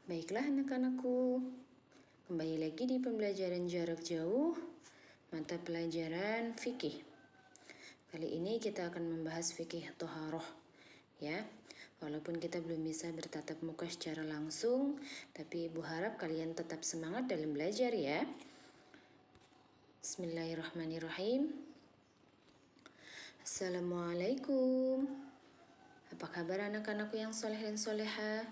Baiklah anak-anakku, kembali lagi di pembelajaran jarak jauh, mata pelajaran fikih. Kali ini kita akan membahas fikih toharoh, ya. Walaupun kita belum bisa bertatap muka secara langsung, tapi Ibu harap kalian tetap semangat dalam belajar ya. Bismillahirrahmanirrahim. Assalamualaikum. Apa kabar anak-anakku yang soleh dan soleha?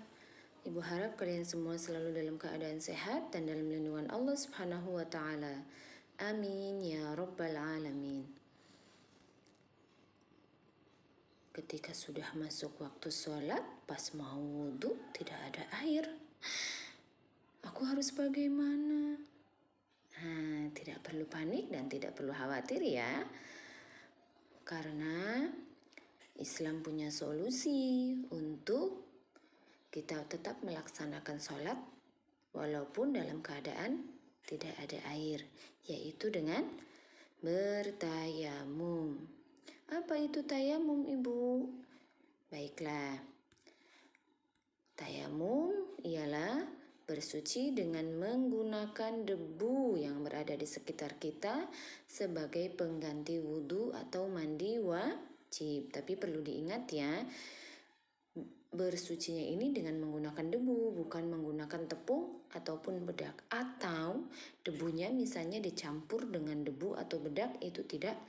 Ibu harap kalian semua selalu dalam keadaan sehat dan dalam lindungan Allah Subhanahu wa Ta'ala. Amin ya Rabbal Alamin. Ketika sudah masuk waktu sholat, pas mau wudhu, tidak ada air. Aku harus bagaimana? Tidak perlu panik dan tidak perlu khawatir ya. Karena Islam punya solusi untuk kita tetap melaksanakan sholat walaupun dalam keadaan tidak ada air, yaitu dengan bertayamum. Apa itu tayamum, Ibu? Baiklah, tayamum ialah bersuci dengan menggunakan debu yang berada di sekitar kita sebagai pengganti wudhu atau mandi wajib. Tapi perlu diingat ya, bersucinya ini dengan menggunakan debu, bukan menggunakan tepung ataupun bedak. Atau debunya misalnya dicampur dengan debu atau bedak, itu tidak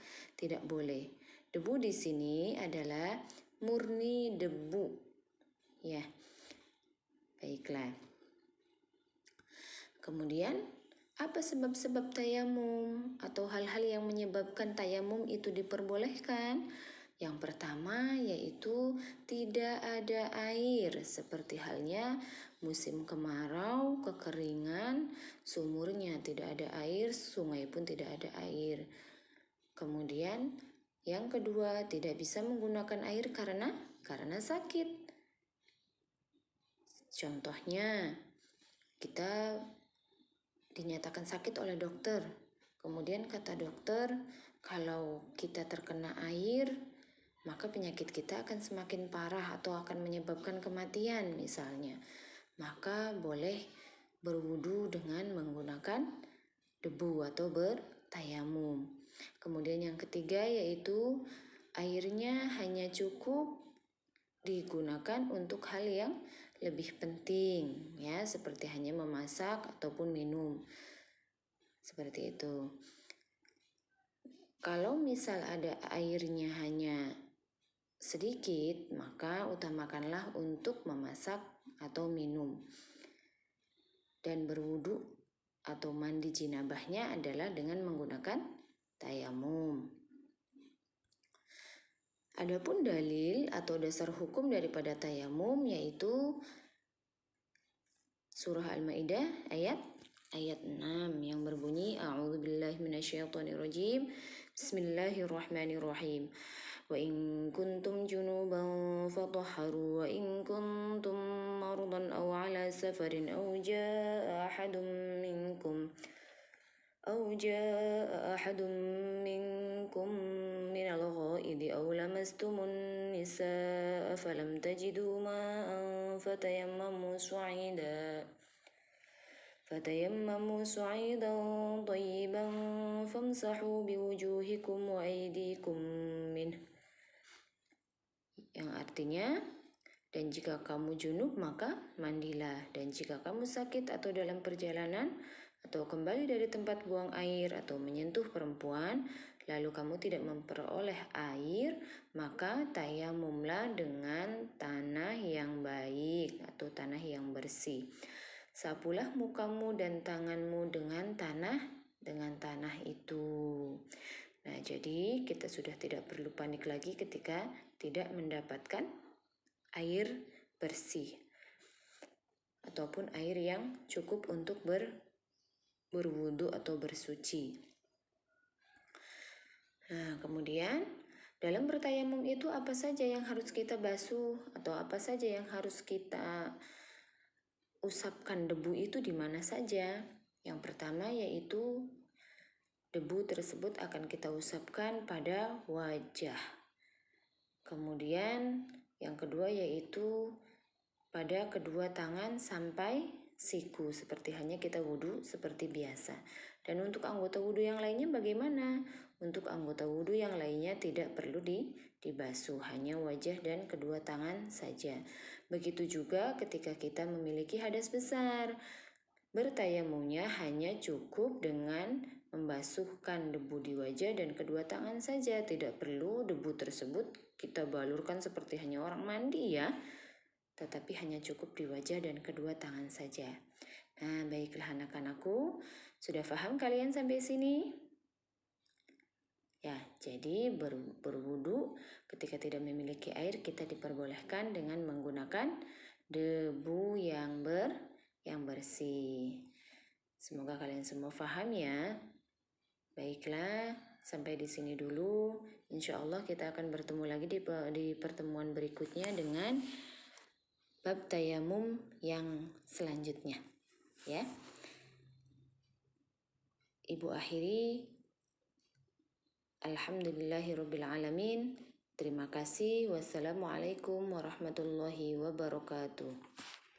boleh. Debu di sini adalah murni debu. Ya. Baiklah. Kemudian apa sebab-sebab tayamum atau hal-hal yang menyebabkan tayamum itu diperbolehkan? Yang pertama yaitu tidak ada air, seperti halnya musim kemarau, kekeringan, sumurnya tidak ada air, sungai pun tidak ada air. Kemudian yang kedua, tidak bisa menggunakan air karena sakit. Contohnya, kita dinyatakan sakit oleh dokter. Kemudian kata dokter, kalau kita terkena air, maka penyakit kita akan semakin parah atau akan menyebabkan kematian misalnya. Maka boleh berwudu dengan menggunakan debu atau bertayamum. Kemudian yang ketiga yaitu airnya hanya cukup digunakan untuk hal yang lebih penting ya, seperti hanya memasak ataupun minum. Seperti itu. Kalau misal ada airnya hanya sedikit, maka utamakanlah untuk memasak atau minum. Dan berwudu atau mandi jinabahnya adalah dengan menggunakan tayamum. Adapun dalil atau dasar hukum daripada tayamum yaitu surah Al-Maidah ayat 6 yang berbunyi A'udzubillahi minasyaitonirrajim. Bismillahirrahmanirrahim. Wa in kuntum junuban fatahharu wa in kuntum mardan aw ala safarin aw jaa ahadun minkum minal ghaidi aw lamastumun nisaa falam tajidu ma'an فتيمموا صعيدا طيبا فامسحوا بوجوهكم وأيديكم منه. Yang artinya, dan jika kamu junub maka mandilah, dan jika kamu sakit atau dalam perjalanan atau kembali dari tempat buang air atau menyentuh perempuan lalu kamu tidak memperoleh air, maka tayamumlah dengan tanah yang baik atau tanah yang bersih. Sapulah mukamu dan tanganmu dengan tanah itu. Nah, jadi kita sudah tidak perlu panik lagi ketika tidak mendapatkan air bersih ataupun air yang cukup untuk berwudu atau bersuci. Nah, kemudian dalam bertayamum itu apa saja yang harus kita basuh atau apa saja yang harus kita usapkan debu itu di mana saja? Yang pertama yaitu debu tersebut akan kita usapkan pada wajah. Kemudian yang kedua yaitu pada kedua tangan sampai siku, seperti hanya kita wudhu seperti biasa. Dan untuk anggota wudhu yang lainnya bagaimana? Untuk anggota wudhu yang lainnya tidak perlu dibasuh, hanya wajah dan kedua tangan saja. Begitu juga ketika kita memiliki hadas besar. Bertayamumnya hanya cukup dengan membasuhkan debu di wajah dan kedua tangan saja. Tidak perlu debu tersebut kita balurkan seperti hanya orang mandi ya. Tetapi hanya cukup di wajah dan kedua tangan saja. Nah, baiklah anak-anakku, sudah paham kalian sampai sini? Ya, jadi berwudu ketika tidak memiliki air kita diperbolehkan dengan menggunakan debu yang bersih. Semoga kalian semua paham ya. Baiklah, sampai di sini dulu. Insya Allah kita akan bertemu lagi di pertemuan berikutnya dengan bab tayamum yang selanjutnya. Ya. Ibu akhiri, alhamdulillahirabbil alamin. Terima kasih. Wassalamualaikum warahmatullahi wabarakatuh.